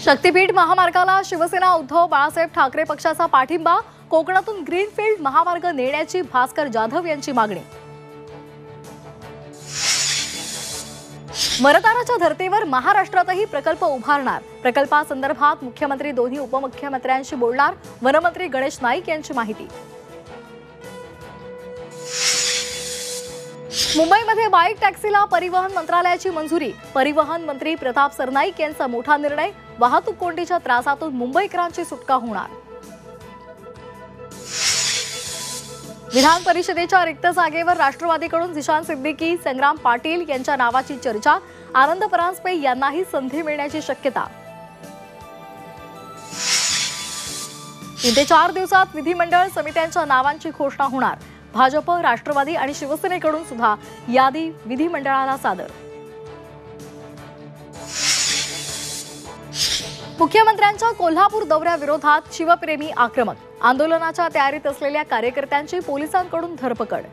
शक्तीपीठ महामार्गाला शिवसेना उद्धव बाळासाहेब ठाकरे पक्षाचा पाठिंबा। कोकणातून ग्रीनफील्ड महामार्ग नेण्याची भास्कर जाधव यांची मागणी। मतदाराच्या धर्तीवर महाराष्ट्रातही प्रकल्प उभारणार। प्रकल्पासंदर्भात मुख्यमंत्री दोन्ही उपमुख्यमंत्र्यांशी बोलणार। वनमंत्री गणेश नाईक यांची माहिती। मुंबईमध्ये बाईक टॅक्सीला परिवहन मंत्रालयाची मंजुरी। परिवहन मंत्री प्रताप सरनाईक यांचा मोठा निर्णय। वाहतूक कोंडीच्या त्रासातून मुंबईकरांची सुटका होणार। विधान परिषदेच्या रिक्त जागेवर राष्ट्रवादीकडून झिशान सिद्दीकी, संग्राम पाटील यांच्या नावाची चर्चा। आनंद परांजपे यांनाही संधी मिळण्याची शक्यता। 3 ते 4 दिवसात विधिमंडळ समित्यांच्या नावांची घोषणा होणार। भाजप, राष्ट्रवादी आणि शिवसेनेकडून सुद्धा यादी विधिमंडळाला सादर। मुख्यमंत्र्यांच्या कोल्हापूर दौऱ्याविरोधात शिवप्रेमी आक्रमक। आंदोलनाच्या तयारीत असलेल्या कार्यकर्त्यांची पोलिसांकडून धरपकड।